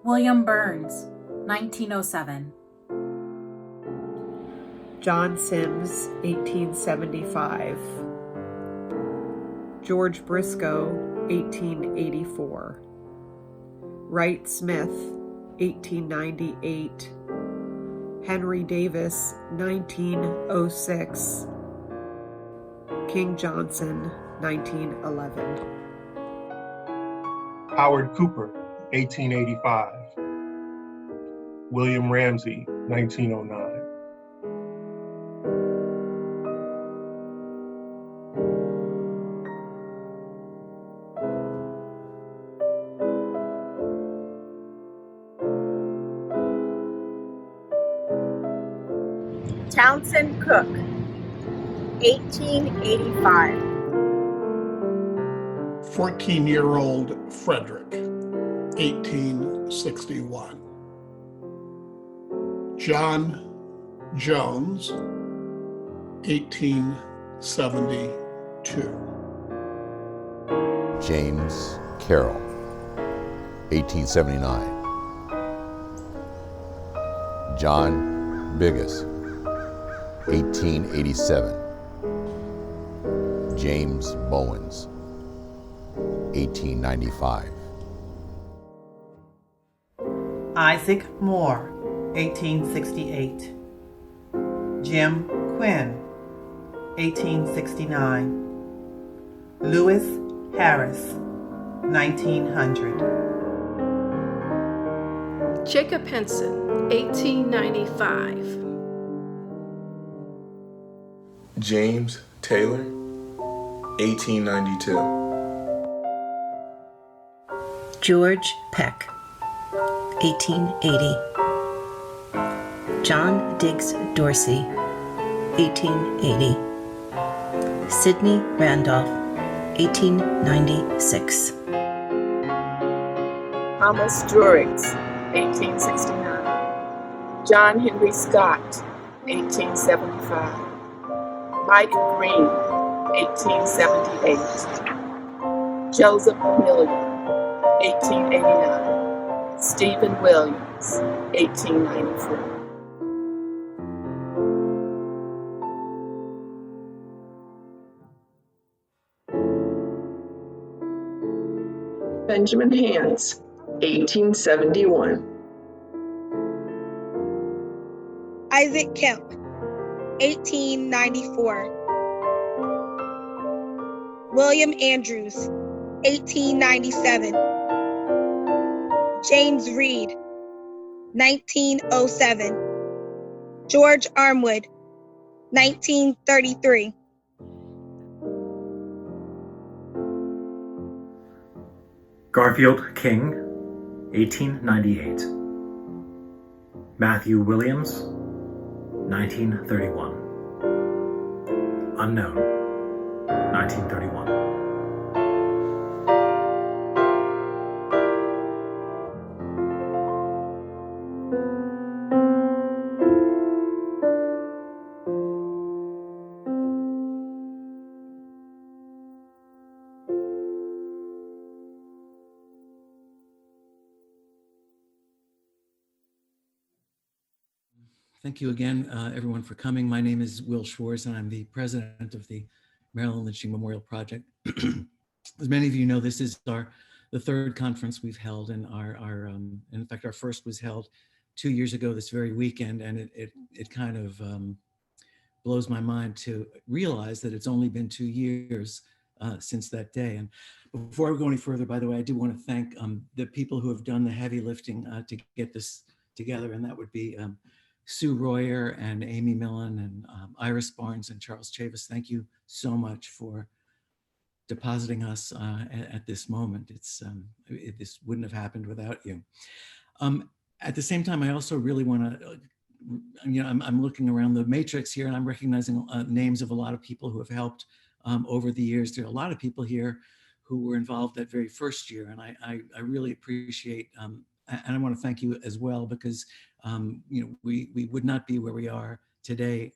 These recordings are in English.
William Burns, 1907. John Sims, 1875. George Briscoe, 1884. Wright Smith, 1898. Henry Davis, 1906. King Johnson, 1911. Howard Cooper, 1885. William Ramsey, 1909. Townsend Cook, 1885. 14-year-old Frederick, 1861. John Jones, 1872. James Carroll, 1879. John Biggis, 1887. James Bowens, 1895. Isaac Moore, 1868. Jim Quinn, 1869. Lewis Harris, 1900. Jacob Henson, 1895. James Taylor, 1892. George Peck, 1880. John Diggs Dorsey, 1880. Sidney Randolph, 1896. Thomas Drurix, 1869. John Henry Scott, 1875. Mike Green, 1878. Joseph Milligan, 1889. Stephen Williams, 1894. Benjamin Hands, 1871. Isaac Kemp, 1894. William Andrews, 1897. James Reed, 1907. George Armwood, 1933. Garfield King, 1898. Matthew Williams, 1931. Unknown, 1931. Thank you again, everyone, for coming. My name is Will Schwartz, and I'm the president of the Maryland Lynching Memorial Project. As many of you know, this is the third conference we've held, and in fact, our first was held 2 years ago this very weekend, and it kind of blows my mind to realize that it's only been 2 years since that day. And before I go any further, by the way, I do want to thank the people who have done the heavy lifting to get this together, and that would be Sue Royer and Amy Millen and Iris Barnes and Charles Chavis. Thank you so much for depositing us at this moment. This wouldn't have happened without you. At the same time, I also really want to, I'm looking around the matrix here and I'm recognizing names of a lot of people who have helped over the years. There are a lot of people here who were involved that very first year, and I really appreciate and I want to thank you as well, because we would not be where we are today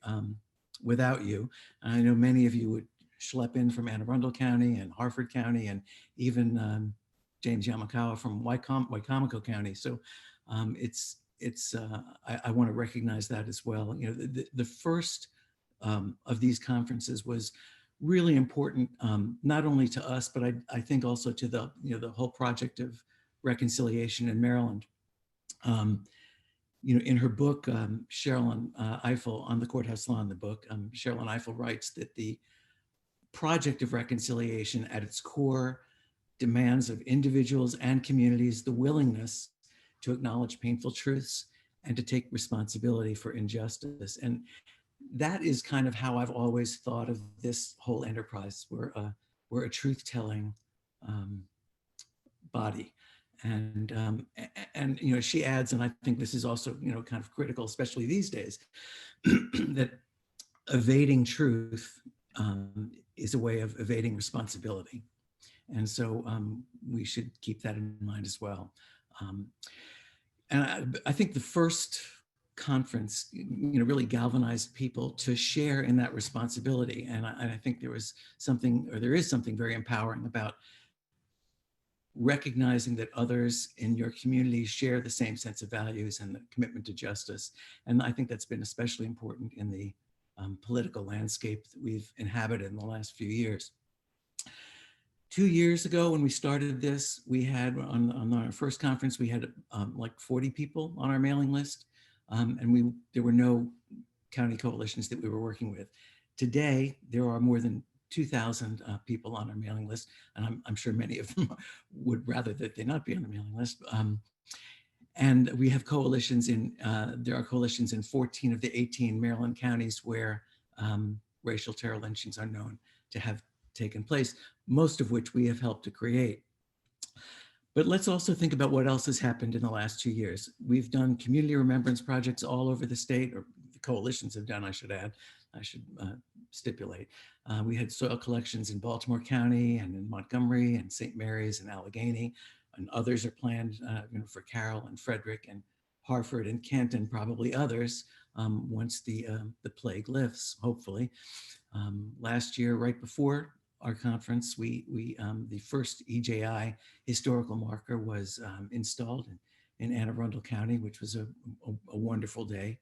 without you. And I know many of you would schlep in from Anne Arundel County and Harford County and even James Yamakawa from Wicomico County. So I want to recognize that as well. You know, the first of these conferences was really important, not only to us, but I think also to the, you know, the whole project of reconciliation in Maryland. You know, in her book, Sherilyn Ifill, On the Courthouse Lawn, the book, Sherilyn Ifill writes that the project of reconciliation at its core demands of individuals and communities the willingness to acknowledge painful truths and to take responsibility for injustice. And that is kind of how I've always thought of this whole enterprise. We're a truth-telling body. And you know, she adds, and I think this is also, you know, kind of critical, especially these days, that evading truth is a way of evading responsibility. And so we should keep that in mind as well. And I think the first conference, you know, really galvanized people to share in that responsibility. And I think there was something, or there is something very empowering about recognizing that others in your community share the same sense of values and the commitment to justice. And I think that's been especially important in the political landscape that we've inhabited in the last few years. 2 years ago, when we started this, we had on our first conference, we had like 40 people on our mailing list. And there were no county coalitions that we were working with. Today, there are more than 2,000 people on our mailing list, and I'm sure many of them would rather that they not be on the mailing list. And we have coalitions there are coalitions in 14 of the 18 Maryland counties where racial terror lynchings are known to have taken place, most of which we have helped to create. But let's also think about what else has happened in the last 2 years. We've done community remembrance projects all over the state, or the coalitions have done, I should add, stipulate. We had soil collections in Baltimore County and in Montgomery and St. Mary's and Allegheny, and others are planned you know, for Carroll and Frederick and Hartford and Kent and probably others once the plague lifts, hopefully. Last year, right before our conference, the first EJI historical marker was installed in Anne Arundel County, which was a wonderful day.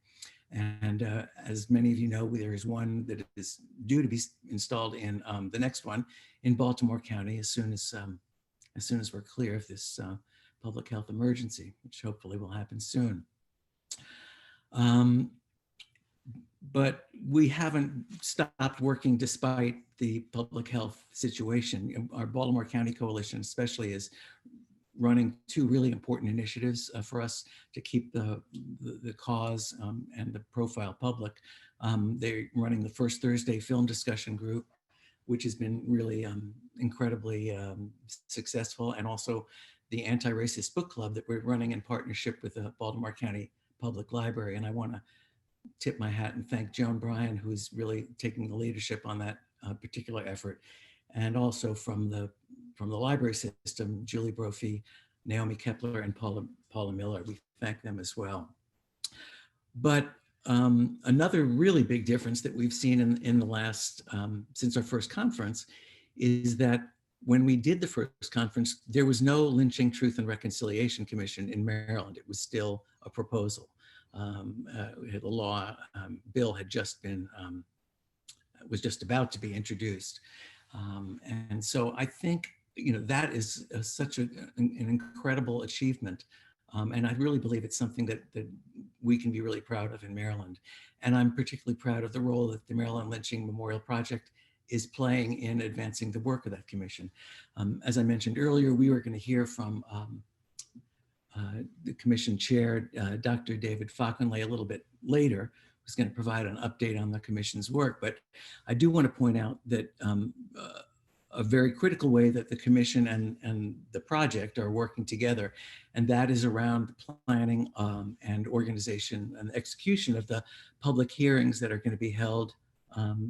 And as many of you know, there is one that is due to be installed in the next one in Baltimore County as soon as we're clear of this public health emergency, which hopefully will happen soon. But we haven't stopped working despite the public health situation. Our Baltimore County Coalition especially is running two really important initiatives for us to keep the cause and the profile public. They're running the First Thursday Film Discussion Group, which has been really incredibly successful, and also the Anti-Racist Book Club that we're running in partnership with the Baltimore County Public Library. And I want to tip my hat and thank Joan Bryan, who's really taking the leadership on that particular effort. And also from the library system, Julie Brophy, Naomi Kepler, and Paula Miller. We thank them as well. But another really big difference that we've seen in the last, since our first conference, is that when we did the first conference, there was no Lynching Truth and Reconciliation Commission in Maryland. It was still a proposal. The law bill had just been, was just about to be introduced. And so I think, you know, that is such an incredible achievement. And I really believe it's something that we can be really proud of in Maryland. And I'm particularly proud of the role that the Maryland Lynching Memorial Project is playing in advancing the work of that commission. As I mentioned earlier, we were going to hear from the commission chair, Dr. David Falconley, a little bit later, who's going to provide an update on the commission's work. But I do want to point out that a very critical way that the commission and the project are working together, and that is around the planning and organization and execution of the public hearings that are going to be held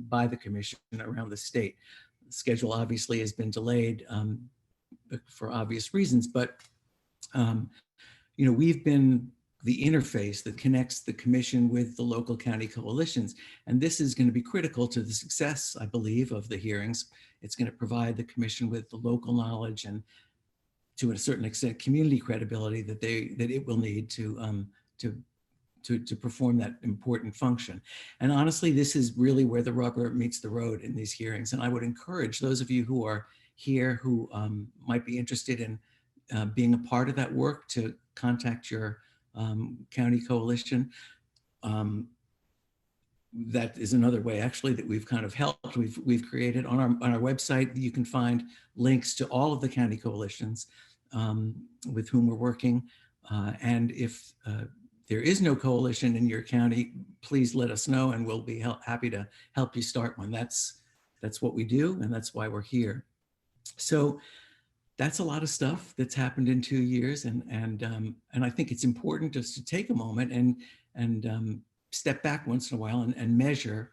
by the commission around the state. The schedule obviously has been delayed for obvious reasons, but you know, we've been the interface that connects the commission with the local county coalitions. And this is going to be critical to the success, I believe, of the hearings. It's going to provide the commission with the local knowledge and to a certain extent, community credibility that it will need to perform that important function. And honestly, this is really where the rubber meets the road in these hearings. And I would encourage those of you who are here who might be interested in being a part of that work to contact your county coalition. That is another way actually that we've kind of helped. We've created on our website, you can find links to all of the county coalitions with whom we're working. And if there is no coalition in your county, please let us know and we'll be happy to help you start one. That's what we do and that's why we're here. So that's a lot of stuff that's happened in 2 years. And I think it's important just to take a moment and step back once in a while and measure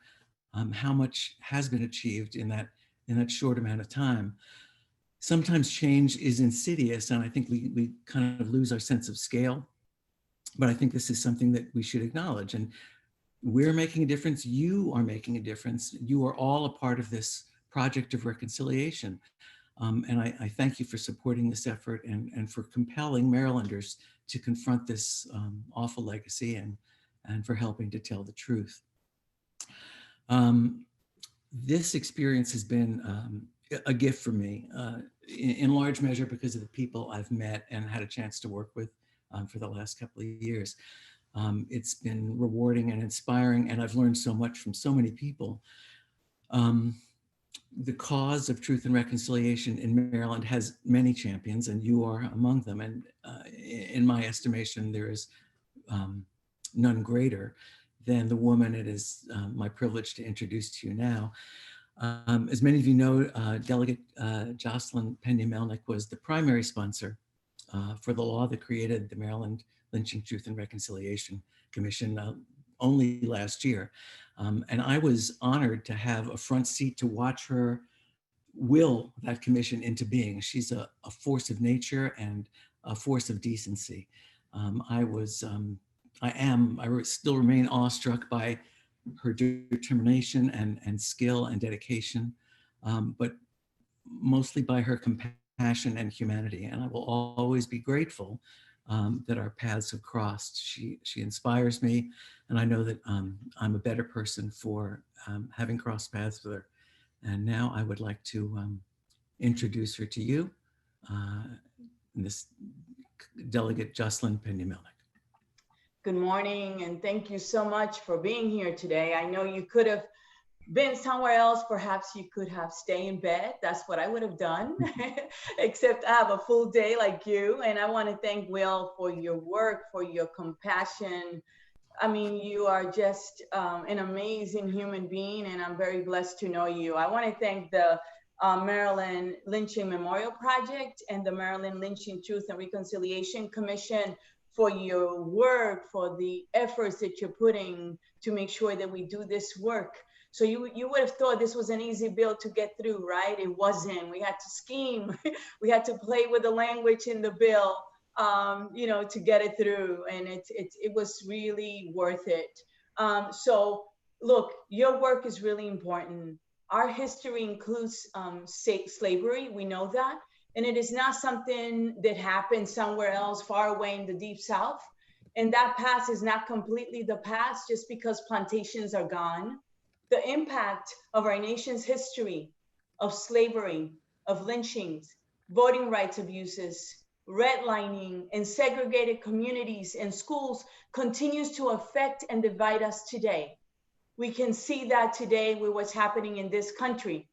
how much has been achieved in that short amount of time. Sometimes change is insidious, and I think we kind of lose our sense of scale. But I think this is something that we should acknowledge. And we're making a difference. You are making a difference. You are all a part of this project of reconciliation. And I thank you for supporting this effort and for compelling Marylanders to confront this awful legacy and for helping to tell the truth. This experience has been a gift for me, in large measure because of the people I've met and had a chance to work with for the last couple of years. It's been rewarding and inspiring, and I've learned so much from so many people. The cause of truth and reconciliation in Maryland has many champions, and you are among them. And in my estimation, there is none greater than the woman it is my privilege to introduce to you now. As many of you know, Delegate Joseline Peña-Melnyk was the primary sponsor for the law that created the Maryland Lynching Truth and Reconciliation Commission only last year. And I was honored to have a front seat to watch her will that commission into being. She's a force of nature and a force of decency. I still remain awestruck by her determination and skill and dedication, but mostly by her compassion and humanity. And I will always be grateful that our paths have crossed. She inspires me, and I know that I'm a better person for having crossed paths with her. And now I would like to introduce her to you, this Delegate Joseline Peña-Melnyk. Good morning, and thank you so much for being here today. I know you could have been somewhere else. Perhaps you could have stayed in bed. That's what I would have done, except I have a full day like you. And I want to thank Will for your work, for your compassion. I mean, you are just an amazing human being, and I'm very blessed to know you. I want to thank the Maryland Lynching Memorial Project and the Maryland Lynching Truth and Reconciliation Commission for your work, for the efforts that you're putting to make sure that we do this work. So you would have thought this was an easy bill to get through, right? It wasn't. We had to scheme. We had to play with the language in the bill, to get it through, and it was really worth it. So look, your work is really important. Our history includes slavery. We know that. And it is not something that happened somewhere else far away in the deep South. And that past is not completely the past just because plantations are gone. The impact of our nation's history of slavery, of lynchings, voting rights abuses, redlining, and segregated communities and schools continues to affect and divide us today. We can see that today with what's happening in this country.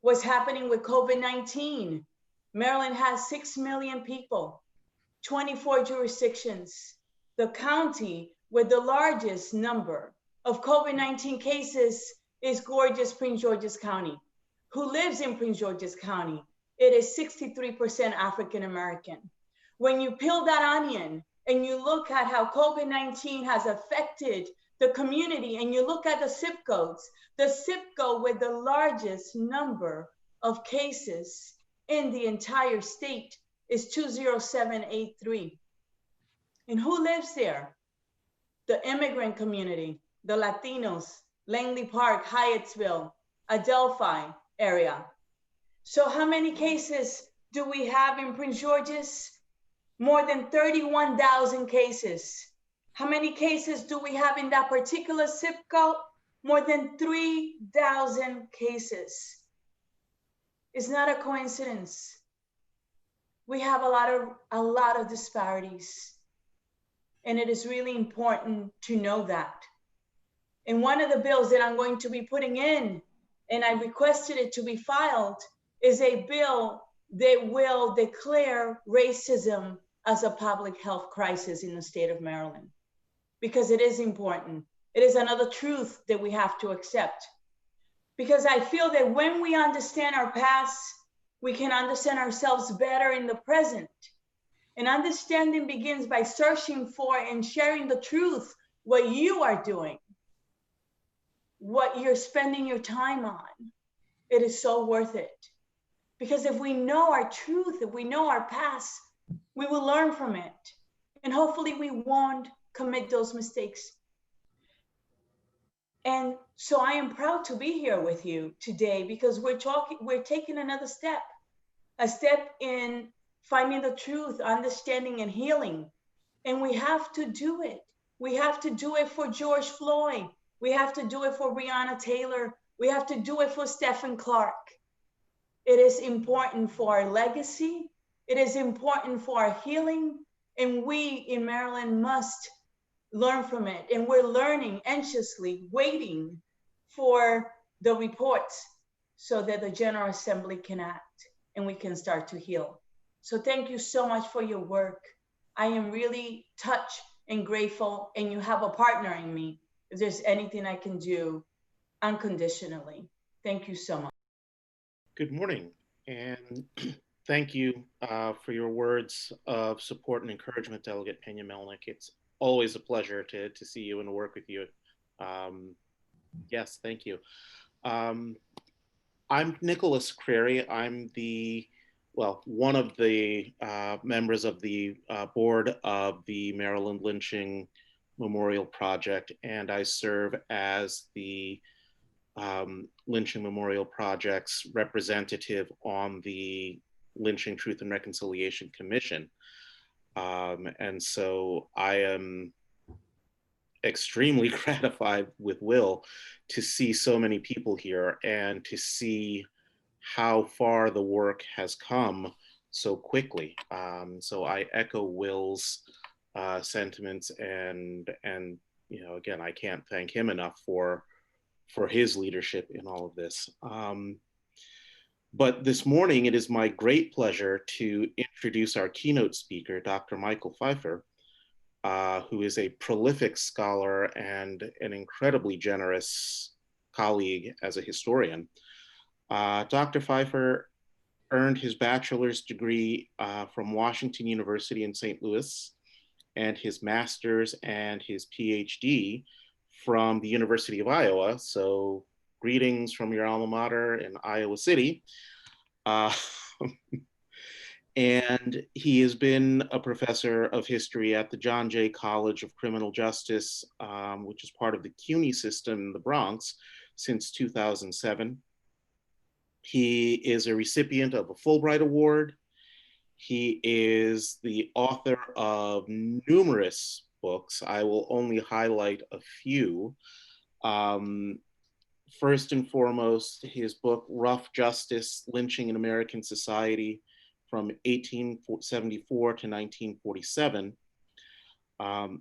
What's happening with COVID-19. Maryland has 6 million people, 24 jurisdictions. The county with the largest number of COVID-19 cases is gorgeous Prince George's County. Who lives in Prince George's County? It is 63% African American. When you peel that onion and you look at how COVID-19 has affected the community and you look at the zip codes, the zip code with the largest number of cases in the entire state is 20783. And who lives there? The immigrant community, the Latinos, Langley Park, Hyattsville, Adelphi area. So how many cases do we have in Prince George's? More than 31,000 cases. How many cases do we have in that particular zip code? More than 3,000 cases. It's not a coincidence. We have a lot of disparities. And it is really important to know that. And one of the bills that I'm going to be putting in, and I requested it to be filed, is a bill that will declare racism as a public health crisis in the state of Maryland, because it is important. It is another truth that we have to accept. Because I feel that when we understand our past, we can understand ourselves better in the present. And understanding begins by searching for and sharing the truth, what you are doing, what you're spending your time on. It is so worth it. Because if we know our truth, if we know our past, we will learn from it. And hopefully we won't commit those mistakes. And so I am proud to be here with you today because we're taking another step, a step in finding the truth, understanding, and healing. And we have to do it. We have to do it for George Floyd. We have to do it for Breonna Taylor. We have to do it for Stephen Clark. It is important for our legacy. It is important for our healing. And we in Maryland must learn from it. And we're learning anxiously, waiting for the reports so that the General Assembly can act and we can start to heal. So thank you so much for your work. I am really touched and grateful, and you have a partner in me. If there's anything I can do unconditionally, thank you so much. Good morning, and thank you for your words of support and encouragement, Delegate Peña-Melnyk. It's always a pleasure to see you and to work with you. Yes, thank you. I'm Nicholas Crary. I'm one of the members of the board of the Maryland Lynching Memorial Project, and I serve as the Lynching Memorial Project's representative on the Lynching Truth and Reconciliation Commission. And so I am extremely gratified with Will to see so many people here and to see how far the work has come so quickly. So I echo Will's sentiments, and again, I can't thank him enough for his leadership in all of this. But this morning, it is my great pleasure to introduce our keynote speaker, Dr. Michael Pfeifer, who is a prolific scholar and an incredibly generous colleague as a historian. Dr. Pfeifer earned his bachelor's degree from Washington University in St. Louis, and his master's and his Ph.D. from the University of Iowa. So greetings from your alma mater in Iowa City. And he has been a professor of history at the John Jay College of Criminal Justice, which is part of the CUNY system in the Bronx, since 2007. He is a recipient of a Fulbright Award. He is the author of numerous books. I will only highlight a few. First and foremost, his book, Rough Justice, Lynching in American Society, from 1874 to 1947.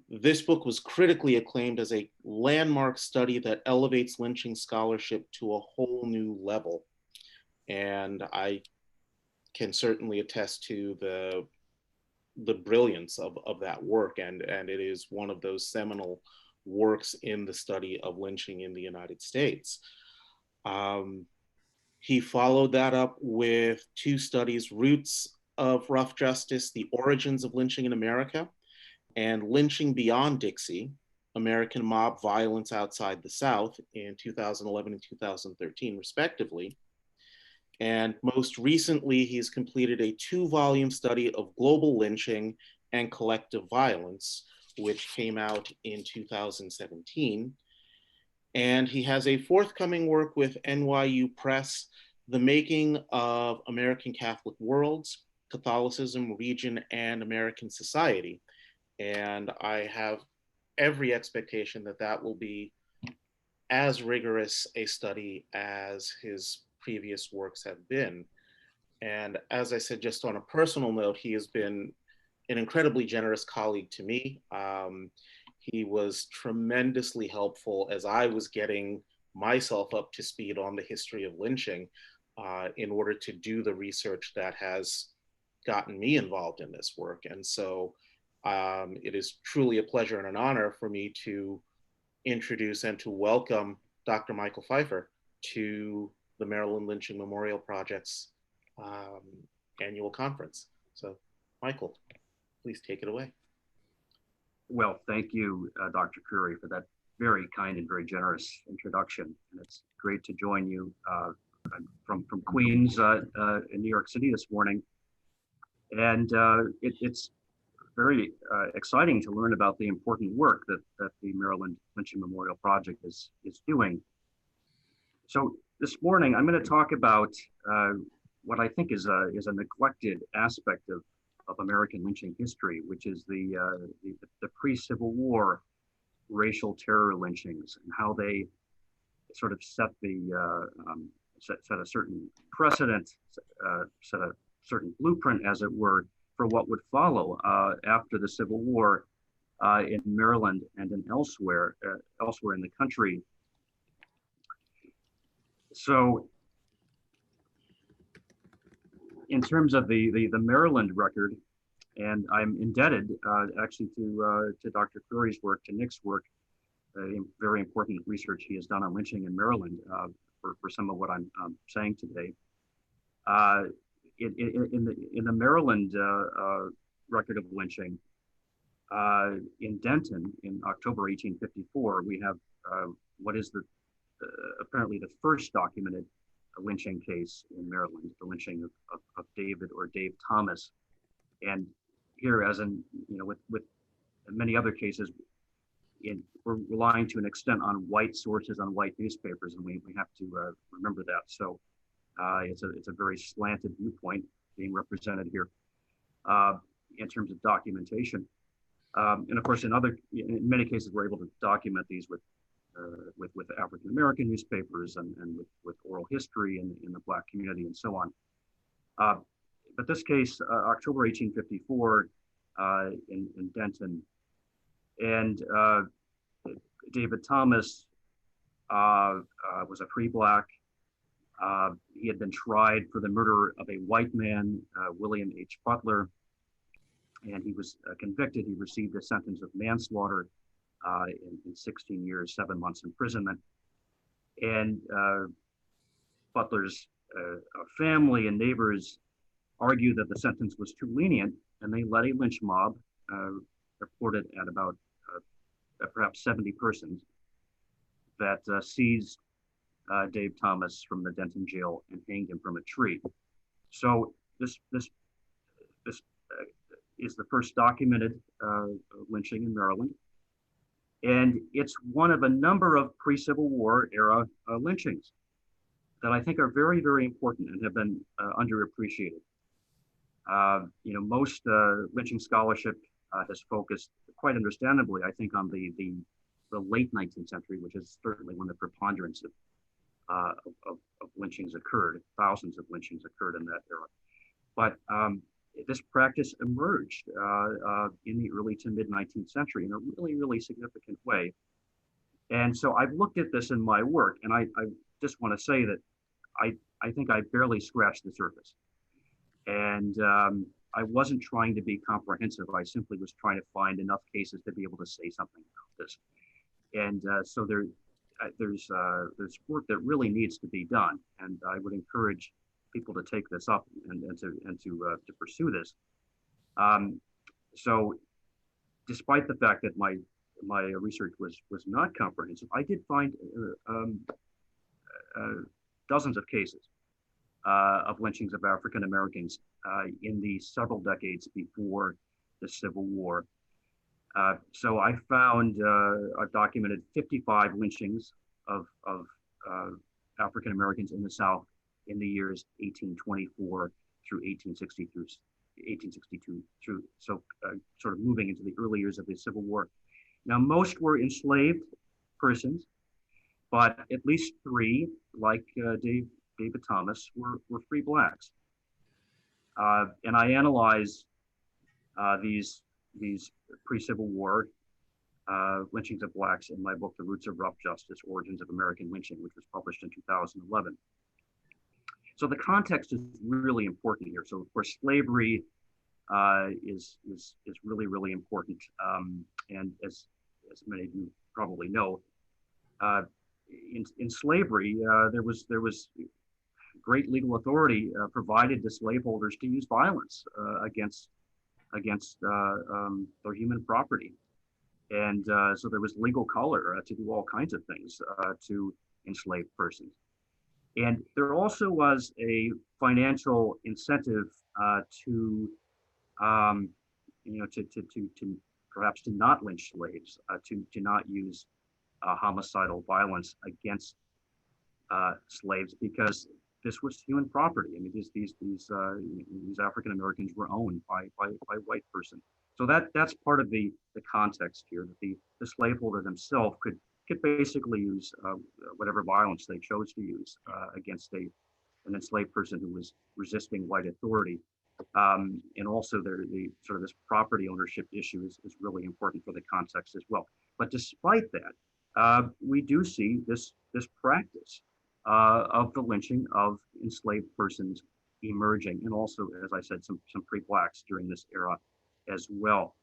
This book was critically acclaimed as a landmark study that elevates lynching scholarship to a whole new level. And I can certainly attest to the brilliance of that work, and it is one of those seminal works in the study of lynching in the United States. He followed that up with two studies, Roots of Rough Justice, The Origins of Lynching in America, and Lynching Beyond Dixie, American Mob Violence Outside the South, in 2011 and 2013, respectively. And most recently, he's completed a 2-volume study of global lynching and collective violence, which came out in 2017. And he has a forthcoming work with NYU Press The Making of American Catholic Worlds, Catholicism, Region, and American Society. And I have every expectation that that will be as rigorous a study as his previous works have been. And as I said, just on a personal note, he has been an incredibly generous colleague to me. He was tremendously helpful as I was getting myself up to speed on the history of lynching in order to do the research that has gotten me involved in this work. And so it is truly a pleasure and an honor for me to introduce and to welcome Dr. Michael Pfeifer to the Maryland Lynching Memorial Project's annual conference. So, Michael, please take it away. Well, thank you, Dr. Curry, for that very kind and very generous introduction. And it's great to join you from Queens in New York City this morning. And it's very exciting to learn about the important work that the Maryland Lynching Memorial Project is doing. So this morning, I'm going to talk about what I think is a neglected aspect of American lynching history, which is the pre-Civil War racial terror lynchings and how they sort of set a certain precedent, set a certain blueprint, as it were, for what would follow after the Civil War in Maryland and in elsewhere in the country. So, in terms of the Maryland record, and I'm indebted actually to Dr. Curry's work, to Nick's work, very important research he has done on lynching in Maryland for some of what I'm saying today. In the Maryland record of lynching, in Denton in October 1854, we have what is apparently the first documented lynching case in Maryland, the lynching of David or Dave Thomas. And here, as in with many other cases, we're relying to an extent on white sources, on white newspapers, and we have to remember that. So it's a very slanted viewpoint being represented here in terms of documentation. And of course, in many cases, we're able to document these with African American newspapers and with oral history in the Black community and so on. But this case, October 1854 in Denton, and David Thomas was a free Black. He had been tried for the murder of a white man, William H. Butler, and he was convicted. He received a sentence of manslaughter in 16 years, 7 months imprisonment. And Butler's family and neighbors argued that the sentence was too lenient, and they led a lynch mob, reported at about perhaps 70 persons, that seized Dave Thomas from the Denton jail and hanged him from a tree. So this is the first documented lynching in Maryland. And it's one of a number of pre-Civil War era lynchings that I think are very, very important and have been underappreciated. Most lynching scholarship has focused, quite understandably, I think, on the late 19th century, which is certainly when the preponderance of lynchings occurred. Thousands of lynchings occurred in that era. But this practice emerged in the early to mid 19th century in a really, really significant way. And so I've looked at this in my work, and I just want to say that I think I barely scratched the surface. And I wasn't trying to be comprehensive. I simply was trying to find enough cases to be able to say something about this. And so there's work that really needs to be done, and I would encourage people to take this up and to pursue this. So, despite the fact that my research was not comprehensive, I did find dozens of cases of lynchings of African Americans in the several decades before the Civil War. So I found I've documented 55 lynchings of African Americans in the South in the years 1824 through 1862 through, so sort of moving into the early years of the Civil War. Now, most were enslaved persons, but at least 3, like David Thomas, were free blacks. And I analyze these pre-Civil War lynchings of blacks in my book, The Roots of Rough Justice, Origins of American Lynching, which was published in 2011. So the context is really important here. So of course, slavery is really, really important. And as many of you probably know, in slavery, there was great legal authority provided to slaveholders to use violence against their human property. And so there was legal color to do all kinds of things to enslaved persons. And there also was a financial incentive to perhaps to not lynch slaves, to not use homicidal violence against slaves, because this was human property. I mean, these African Americans were owned by white person. So that's part of the context here, that the slaveholder themselves could basically use whatever violence they chose to use against an enslaved person who was resisting white authority. And also the sort of this property ownership issue is really important for the context as well. But despite that, we do see this practice of the lynching of enslaved persons emerging, and also, as I said, some pre-blacks during this era as well.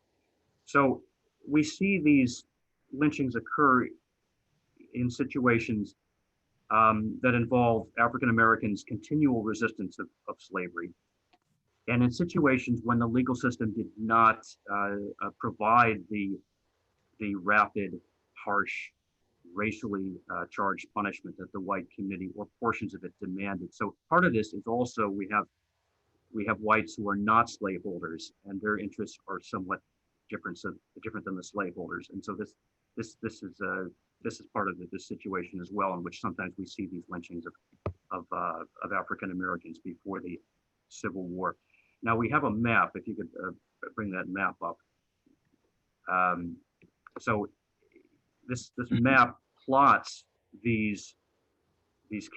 So we see these lynchings occur in situations that involve African Americans' continual resistance of slavery, and in situations when the legal system did not provide the rapid, harsh, racially charged punishment that the white committee or portions of it demanded. So part of this is also we have whites who are not slaveholders, and their interests are somewhat different than the slaveholders. And so this is part of this situation as well, in which sometimes we see these lynchings of African Americans before the Civil War. Now we have a map, if you could bring that map up. So this map plots these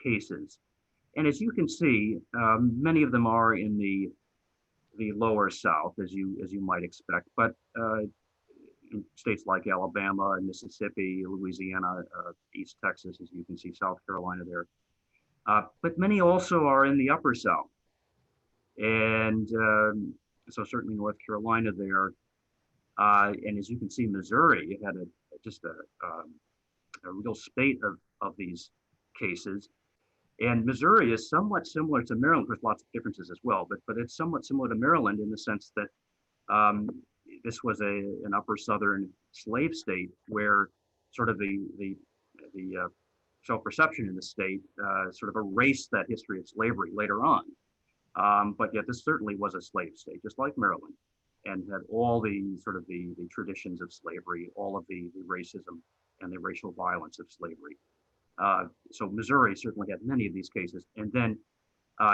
cases, and as you can see, many of them are in the lower South, as you might expect, but in states like Alabama and Mississippi, Louisiana, East Texas, as you can see, South Carolina there. But many also are in the upper South. And so certainly North Carolina there. And as you can see, Missouri, it had just a real spate of these cases. And Missouri is somewhat similar to Maryland. There's lots of differences as well, but it's somewhat similar to Maryland in the sense that this was an upper Southern slave state where sort of the self-perception in the state sort of erased that history of slavery later on. But yet this certainly was a slave state, just like Maryland, and had all the sort of the traditions of slavery, all of the racism and the racial violence of slavery. So Missouri certainly had many of these cases. And then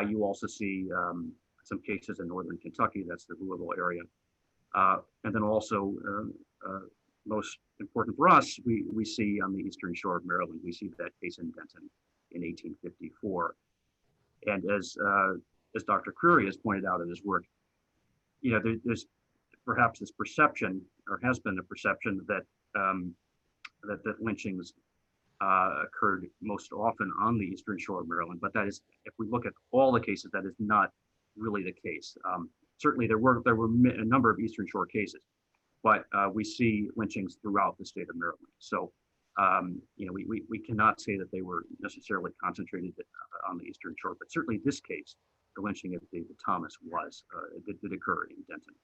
you also see some cases in northern Kentucky, that's the Louisville area. And then also, most important for us, we see on the eastern shore of Maryland, we see that case in Denton in 1854. And as Dr. Creary has pointed out in his work, you know, there's perhaps this perception, or has been a perception, that that lynchings occurred most often on the eastern shore of Maryland, but that is, if we look at all the cases, that is not really the case. Certainly there were a number of eastern shore cases, but we see lynchings throughout the state of Maryland. So you know, we cannot say that they were necessarily concentrated on the eastern shore, but certainly this case, the lynching of David Thomas, did occur in Denton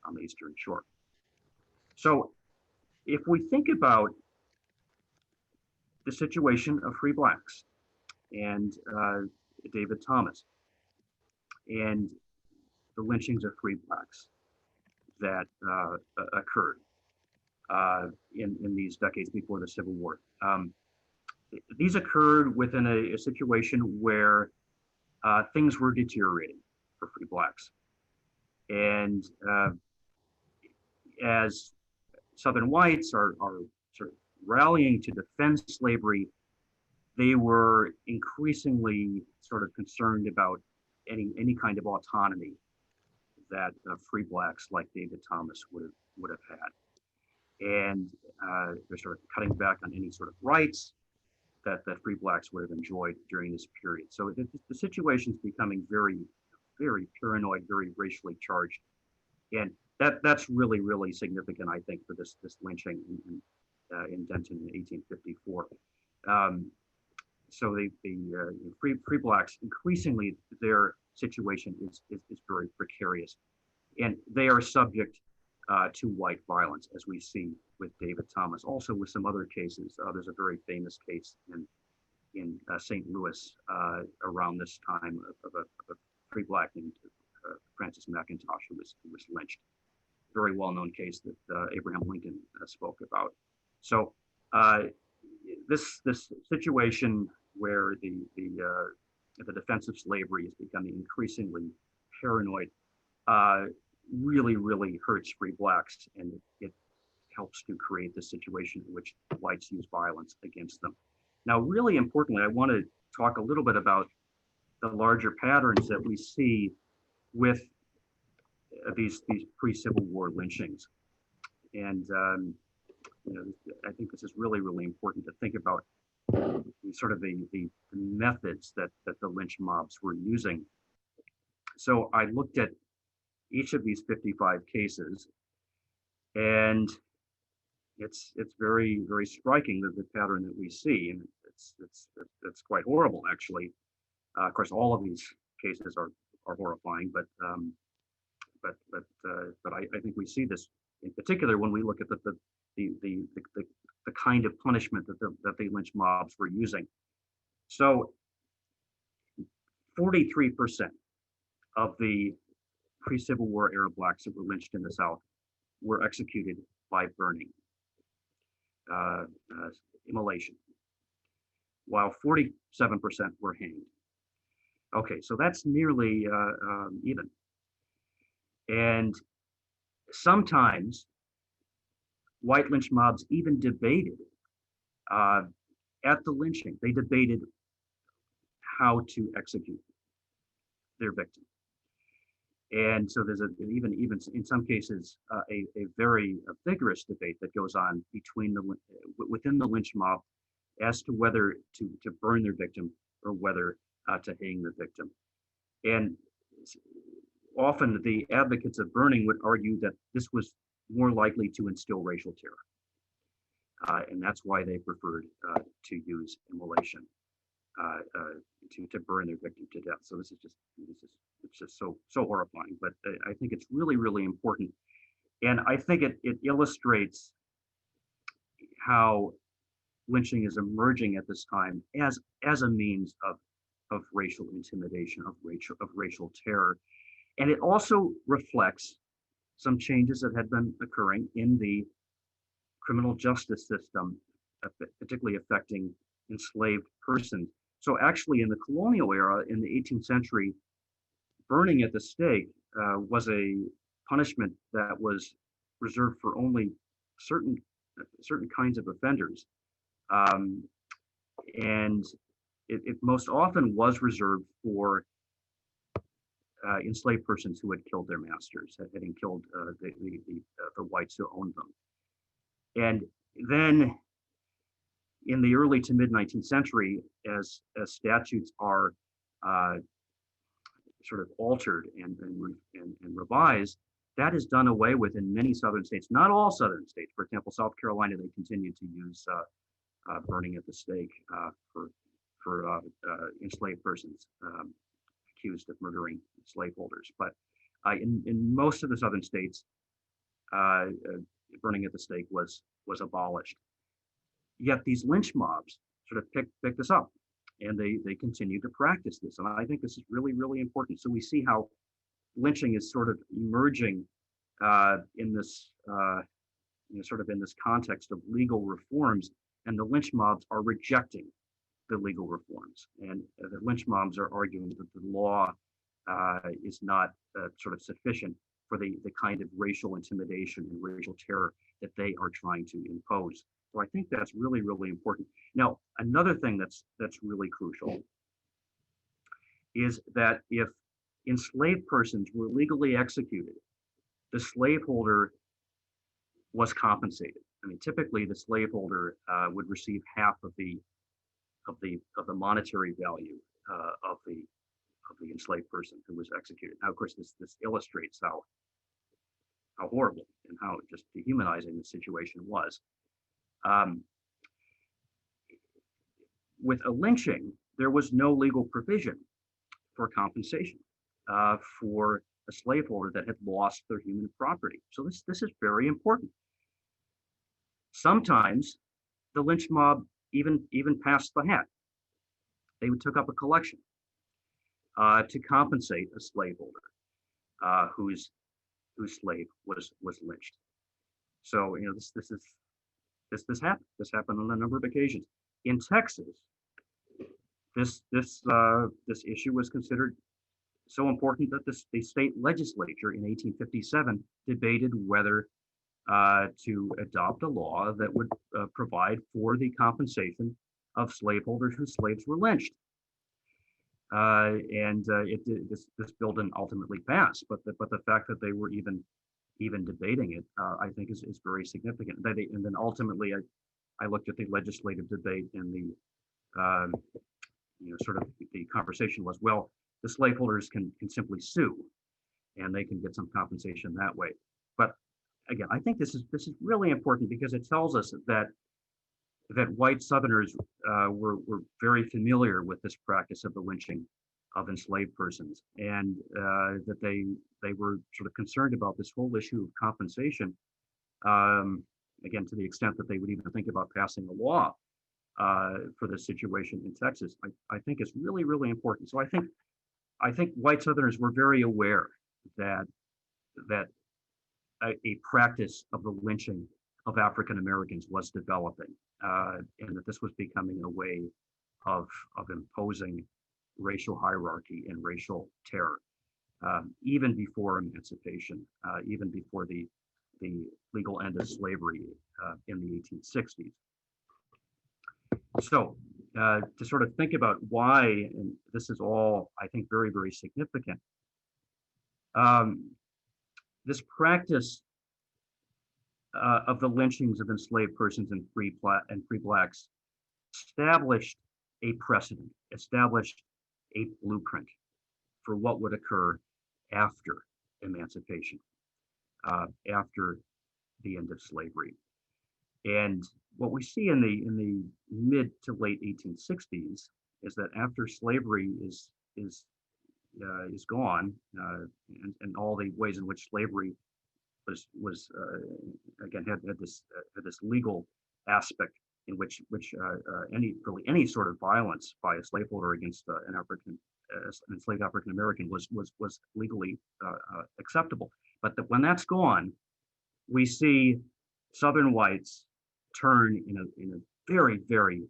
on the eastern shore. So if we think about the situation of free blacks and David Thomas and the lynchings of free blacks that occurred in these decades before the Civil War. These occurred within a situation where things were deteriorating for free blacks. And as Southern whites are sort of rallying to defend slavery, they were increasingly sort of concerned about any kind of autonomy that free blacks like David Thomas would have had. And they're sort of cutting back on any sort of rights that free blacks would have enjoyed during this period. So the situation is becoming very, very paranoid, very racially charged. And that's really, really significant, I think, for this lynching in Denton in 1854. So the free blacks, increasingly their situation is very precarious, and they are subject to white violence, as we see with David Thomas. Also with some other cases, there's a very famous case in St. Louis around this time of a free black named Francis McIntosh who was lynched. Very well-known case that Abraham Lincoln spoke about. So this situation where the defense of slavery is becoming increasingly paranoid really, really hurts free blacks, and it helps to create this situation in which whites use violence against them. Now, really importantly, I want to talk a little bit about the larger patterns that we see with these pre-Civil War lynchings. And I think this is really, really important to think about sort of the methods that the lynch mobs were using. So I looked at each of these 55 cases, and it's very, very striking that the pattern that we see, and it's quite horrible, actually. Of course, all of these cases are horrifying, but I think we see this in particular when we look at the kind of punishment that the lynch mobs were using. So 43% of the pre-Civil War era blacks that were lynched in the South were executed by burning, immolation, while 47% were hanged. Okay, so that's nearly even. And sometimes white lynch mobs even debated at the lynching. They debated how to execute their victim. And so there's even in some cases a very vigorous debate that goes on within the lynch mob as to whether to burn their victim or whether to hang the victim. And often the advocates of burning would argue that this was more likely to instill racial terror. And that's why they preferred to use immolation, to burn their victim to death. So it's just so horrifying. But I think it's really, really important. And I think it illustrates how lynching is emerging at this time as a means of racial intimidation, of racial terror. And it also reflects some changes that had been occurring in the criminal justice system, particularly affecting enslaved persons. So actually in the colonial era, in the 18th century, burning at the stake was a punishment that was reserved for only certain kinds of offenders. And it most often was reserved for enslaved persons who had killed their masters, having killed the whites who owned them. And then in the early to mid 19th century, as statutes are sort of altered and revised, that is done away with in many southern states. Not all southern states. For example, South Carolina, they continue to use burning at the stake for enslaved persons accused of murdering slaveholders. But in most of the southern states, burning at the stake was abolished. Yet these lynch mobs sort of picked this up, and they continue to practice this. And I think this is really, really important. So we see how lynching is sort of emerging in this sort of in this context of legal reforms, and the lynch mobs are rejecting the legal reforms. And the lynch mobs are arguing that the law is not sort of sufficient for the kind of racial intimidation and racial terror that they are trying to impose. So I think that's really, really important. Now, another thing that's really crucial is that if enslaved persons were legally executed, the slaveholder was compensated. I mean, typically the slaveholder would receive half of the monetary value of the enslaved person who was executed. Now, of course, this illustrates how horrible and how just dehumanizing the situation was. With a lynching, there was no legal provision for compensation for a slaveholder that had lost their human property. So this is very important. Sometimes the lynch mob even passed the hat. They took up a collection to compensate a slaveholder whose slave was lynched. So this happened. This happened on a number of occasions. In Texas, this issue was considered so important that the state legislature in 1857 debated whether to adopt a law that would provide for the compensation of slaveholders whose slaves were lynched. This bill didn't ultimately pass, but the fact that they were even debating it, I think is very significant. And then ultimately, I looked at the legislative debate, and the sort of the conversation was, well, the slaveholders can simply sue, and they can get some compensation that way. But again, I think this is really important because it tells us that white Southerners were very familiar with this practice of the lynching of enslaved persons, and that they were sort of concerned about this whole issue of compensation. Again, to the extent that they would even think about passing a law for this situation in Texas, I think is really, really important. So I think white Southerners were very aware that a practice of the lynching of African Americans was developing, and that this was becoming a way of imposing racial hierarchy and racial terror, even before emancipation, even before the legal end of slavery in the 1860s. So to sort of think about why, and this is all, I think, very, very significant, this practice of the lynchings of enslaved persons and free blacks established a precedent, established a blueprint for what would occur after emancipation, after the end of slavery. And what we see in the mid to late 1860s is that after slavery is gone, and all the ways in which slavery was again had this legal aspect in which any sort of violence by a slaveholder against an enslaved African American was legally acceptable. But when that's gone, we see Southern whites turn in a very, very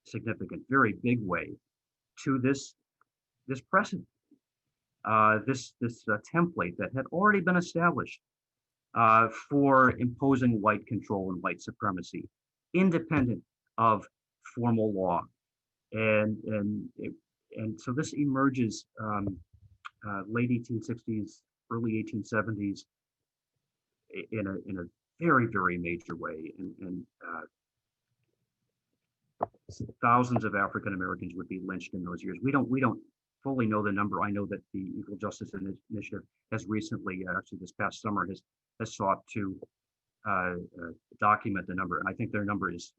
significant, very big way to this precedent, this template that had already been established for imposing white control and white supremacy, independent of formal law, and so this emerges late 1860s, early 1870s in a very, very major way, and thousands of African Americans would be lynched in those years. We don't fully know the number. I know that the Equal Justice Initiative has recently, actually this past summer, has sought to document the number, and I think their number is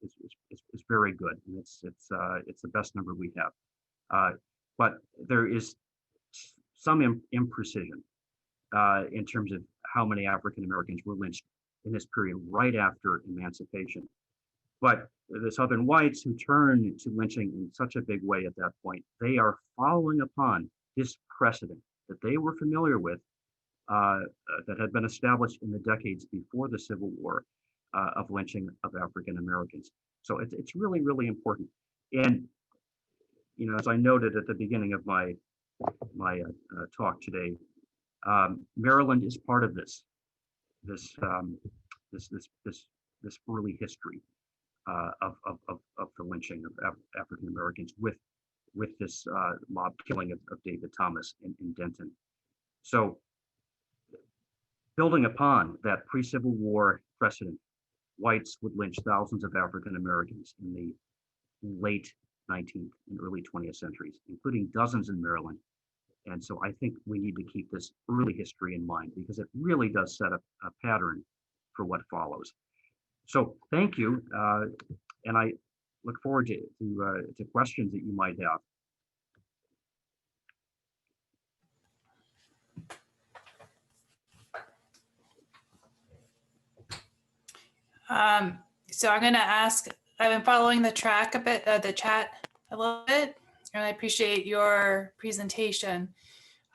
very good, and it's the best number we have. But there is some imprecision in terms of how many African Americans were lynched in this period right after emancipation. But the Southern whites who turn to lynching in such a big way at that point, they are following upon this precedent that they were familiar with, that had been established in the decades before the Civil War, of lynching of African Americans. So it's really, really important. And as I noted at the beginning of my talk today, Maryland is part of this early history of the lynching of African Americans with this mob killing of David Thomas in Denton. So, building upon that pre-Civil War precedent, whites would lynch thousands of African Americans in the late 19th and early 20th centuries, including dozens in Maryland. And so I think we need to keep this early history in mind because it really does set up a pattern for what follows. So thank you, and I look forward to questions that you might have. So I'm going to ask, I've been following the track a bit, the chat a little bit, and I appreciate your presentation.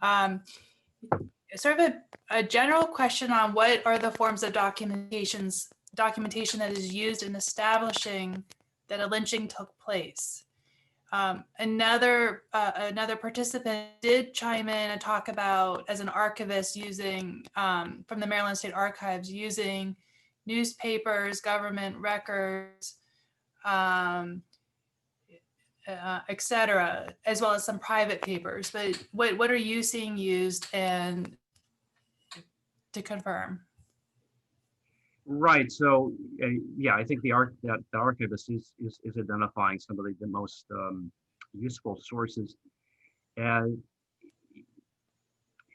Sort of a general question on what are the forms of documentation that is used in establishing that a lynching took place. Another participant did chime in and talk about, as an archivist, using from the Maryland State Archives, using newspapers, government records, et cetera, as well as some private papers. But what are you seeing used, and to confirm? Right. So, yeah, I think the archivist is identifying some of the most useful sources, and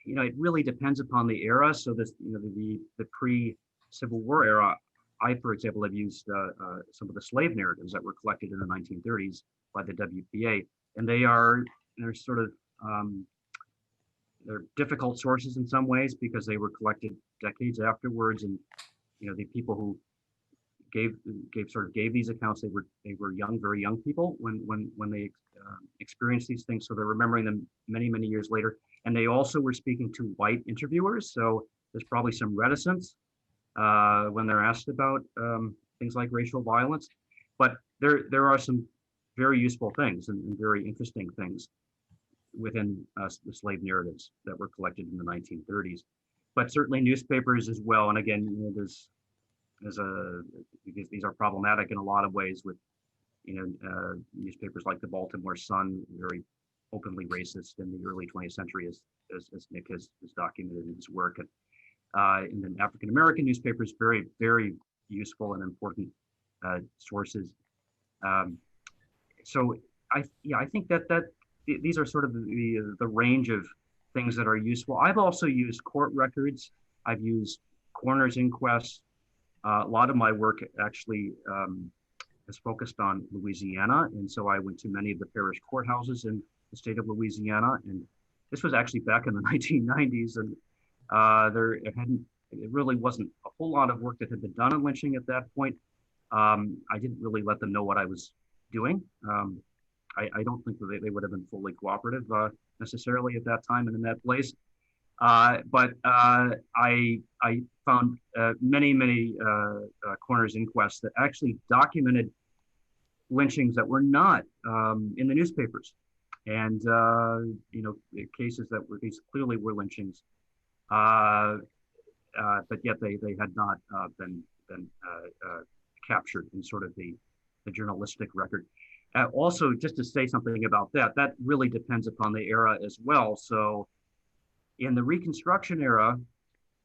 it really depends upon the era. So this, the pre-Civil War era, I, for example, have used some of the slave narratives that were collected in the 1930s by the WPA, and they're sort of they're difficult sources in some ways because they were collected decades afterwards, and the people who gave these accounts, they were young, very young people when they experienced these things, so they're remembering them many years later. And they also were speaking to white interviewers, so there's probably some reticence when they're asked about things like racial violence. But there are some very useful things and very interesting things within the slave narratives that were collected in the 1930s. But certainly newspapers as well. And again, because these are problematic in a lot of ways with, newspapers like the Baltimore Sun, very openly racist in the early 20th century, as Nick has documented in his work. And then African-American newspapers, very, very useful and important sources. So I think that these are sort of the range of things that are useful. I've also used court records. I've used coroner's inquests. A lot of my work actually is focused on Louisiana, and so I went to many of the parish courthouses in the state of Louisiana, and this was actually back in the 1990s, and it really wasn't a whole lot of work that had been done on lynching at that point. I didn't really let them know what I was doing. I don't think that they would have been fully cooperative necessarily at that time and in that place. But I found many coroner's inquests that actually documented lynchings that were not in the newspapers, and cases that these clearly were lynchings, but yet they had not been captured in sort of the journalistic record. Also, just to say something about that really depends upon the era as well. So in the Reconstruction era,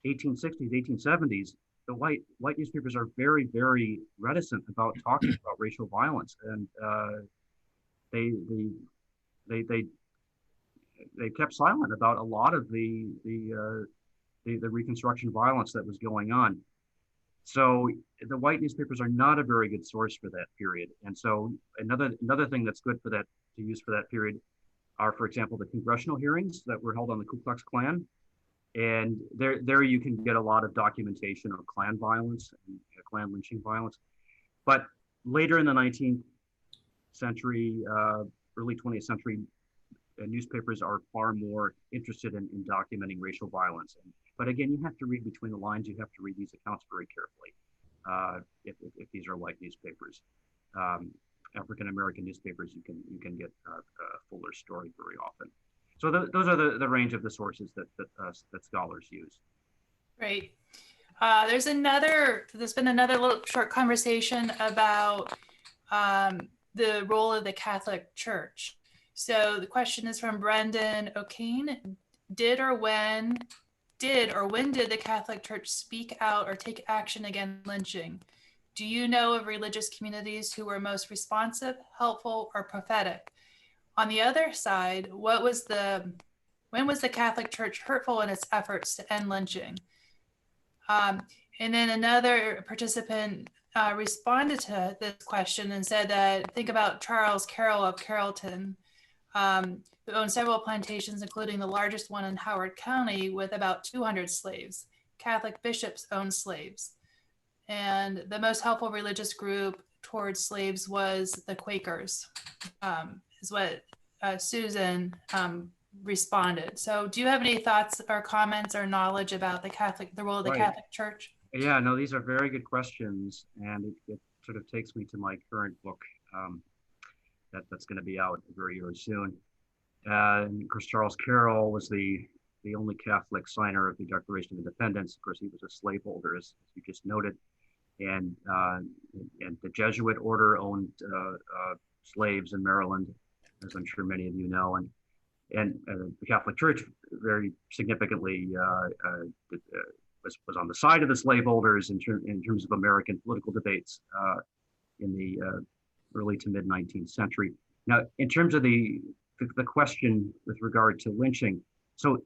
1860s, 1870s, the white newspapers are very, very reticent about talking about racial violence, and they kept silent about a lot of the Reconstruction violence that was going on. So the white newspapers are not a very good source for that period. And so another thing that's good for that to use for that period are, for example, the congressional hearings that were held on the Ku Klux Klan. And there you can get a lot of documentation of Klan violence and Klan lynching violence. But later in the 19th century, early 20th century, newspapers are far more interested in documenting racial violence. But again, you have to read between the lines. You have to read these accounts very carefully if these are white newspapers. African American newspapers, you can get a fuller story very often. So those are the range of the sources that scholars use. Great. There's been another little short conversation about the role of the Catholic Church. So the question is from Brendan O'Kane. Did or when did the Catholic Church speak out or take action against lynching? Do you know of religious communities who were most responsive, helpful, or prophetic? On the other side, when was the Catholic Church hurtful in its efforts to end lynching? And then another participant responded to this question and said that think about Charles Carroll of Carrollton, who owned several plantations, including the largest one in Howard County with about 200 slaves. Catholic bishops owned slaves. And the most helpful religious group towards slaves was the Quakers, is what Susan responded. So do you have any thoughts or comments or knowledge about the role of the Catholic Church? Yeah, no, these are very good questions. And it sort of takes me to my current book that's going to be out very, very soon. And of course, Charles Carroll was the only Catholic signer of the Declaration of Independence. Of course, he was a slaveholder, as you just noted. And the Jesuit order owned slaves in Maryland, as I'm sure many of you know. And the Catholic Church very significantly was on the side of the slaveholders in terms of American political debates in the early to mid 19th century. Now, in terms of the question with regard to lynching, so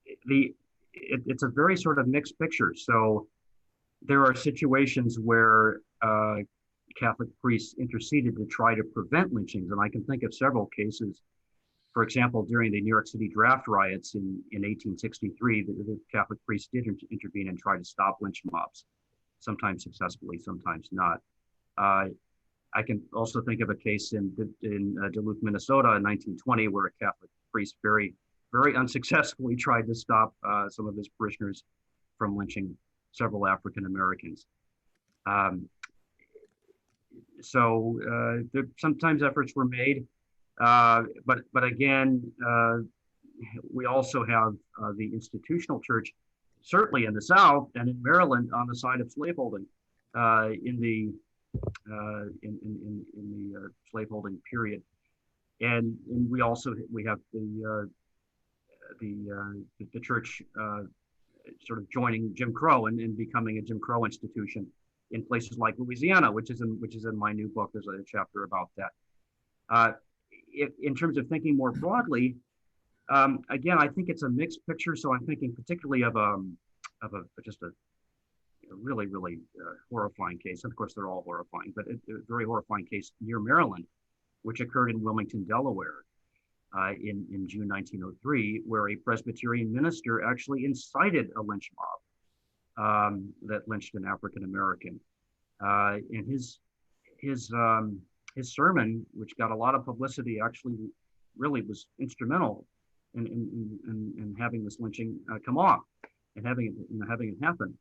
it's a very sort of mixed picture. So there are situations where Catholic priests interceded to try to prevent lynchings, and I can think of several cases. For example, during the New York City draft riots in 1863, the Catholic priests did intervene and try to stop lynch mobs, sometimes successfully, sometimes not. I can also think of a case in Duluth, Minnesota in 1920, where a Catholic priest very, very unsuccessfully tried to stop some of his parishioners from lynching several African Americans. Sometimes efforts were made. But again, we also have the institutional church, certainly in the South and in Maryland, on the side of slaveholding in the slaveholding period, and we have the church sort of joining Jim Crow and becoming a Jim Crow institution in places like Louisiana, which is in my new book. There's a chapter about that. In terms of thinking more broadly, again, I think it's a mixed picture. So I'm thinking particularly of a really, really horrifying case. Of course, they're all horrifying, but a very horrifying case near Maryland, which occurred in Wilmington, Delaware, in June 1903, where a Presbyterian minister actually incited a lynch mob that lynched an African American. And his sermon, which got a lot of publicity, actually really was instrumental in having this lynching come off and having it happen.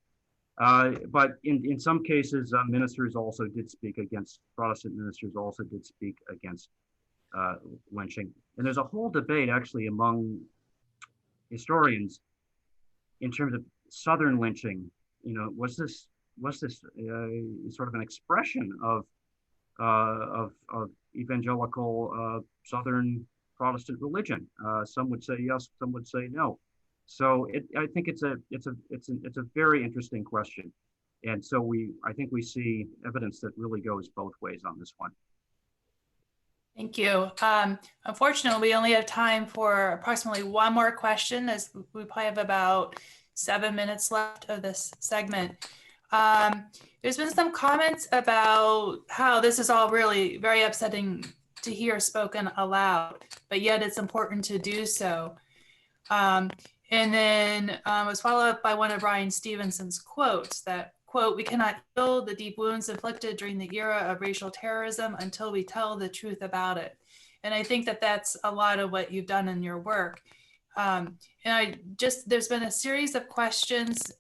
But in some cases, ministers also did speak against, Protestant ministers also did speak against lynching. And there's a whole debate actually among historians in terms of Southern lynching. Was this sort of an expression of evangelical Southern Protestant religion? Some would say yes, some would say no. So I think it's a very interesting question, and so I think we see evidence that really goes both ways on this one. Thank you. Unfortunately, we only have time for approximately one more question, as we probably have about 7 minutes left of this segment. There's been some comments about how this is all really very upsetting to hear spoken aloud, but yet it's important to do so. And then was followed up by one of Brian Stevenson's quotes that, quote, "We cannot heal the deep wounds inflicted during the era of racial terrorism until we tell the truth about it." And I think that that's a lot of what you've done in your work. And there's been a series of questions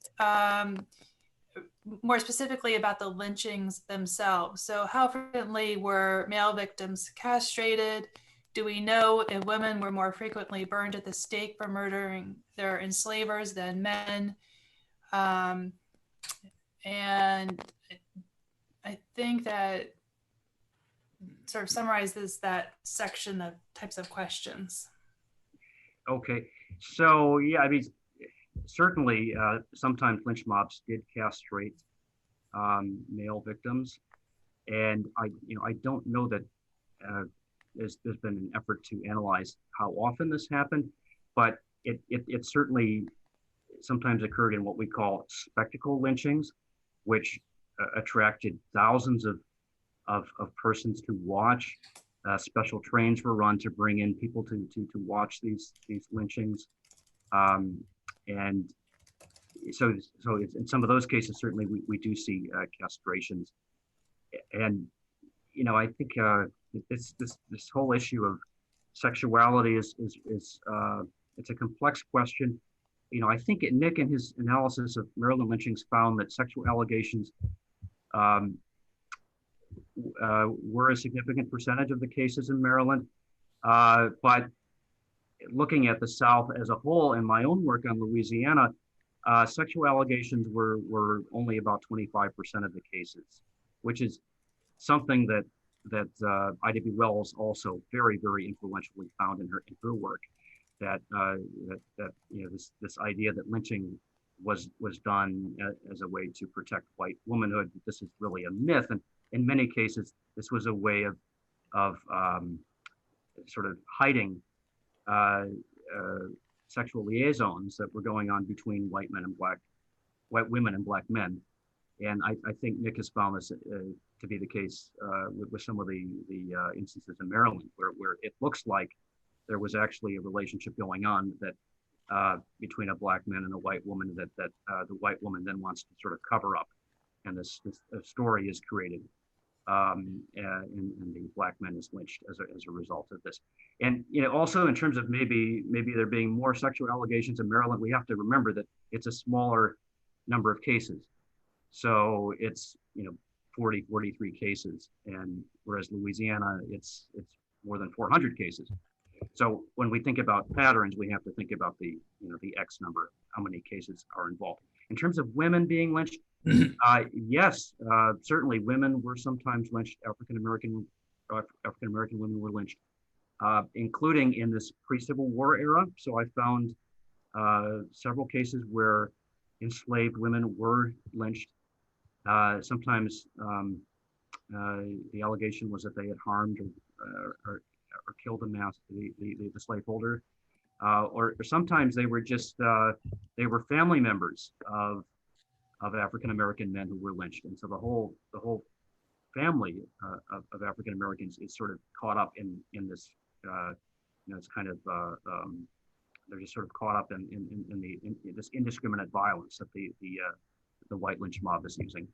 more specifically about the lynchings themselves. So how frequently were male victims castrated? Do we know if women were more frequently burned at the stake for murdering their enslavers than men? And I think that sort of summarizes that section of types of questions. Okay, so yeah, I mean, certainly sometimes lynch mobs did castrate male victims, and I don't know that there's been an effort to analyze how often this happened, but it certainly sometimes occurred in what we call spectacle lynchings, which attracted thousands of persons to watch. Special trains were run to bring in people to watch these lynchings, and so it's, in some of those cases certainly we do see castrations, and I think this whole issue of sexuality is it's a complex question. I think Nick, in his analysis of Maryland lynchings, found that sexual allegations were a significant percentage of the cases in Maryland. But looking at the South as a whole, in my own work on Louisiana, sexual allegations were only about 25% of the cases, which is something that Ida B. Wells also very, very influentially found in her work. That this idea that lynching was done as a way to protect white womanhood. This is really a myth, and in many cases, this was a way of sort of hiding sexual liaisons that were going on between white women and black men. And I think Nick has found this to be the case with some of the instances in Maryland, where it looks like there was actually a relationship going on that between a black man and a white woman that the white woman then wants to sort of cover up, and this story is created, and the black man is lynched as a result of this. And also in terms of maybe there being more sexual allegations in Maryland, we have to remember that it's a smaller number of cases. So it's 43 cases, and whereas Louisiana, it's more than 400 cases. So when we think about patterns, we have to think about the X number, how many cases are involved. In terms of women being lynched, yes, certainly women were sometimes lynched. African American women were lynched, including in this pre-Civil War era. So I found several cases where enslaved women were lynched. Sometimes the allegation was that they had harmed or killed the slaveholder, or sometimes they were just they were family members of African American men who were lynched, and so the whole family of African Americans is sort of caught up in this it's kind of they're just sort of caught up in this indiscriminate violence that the white lynch mob is using.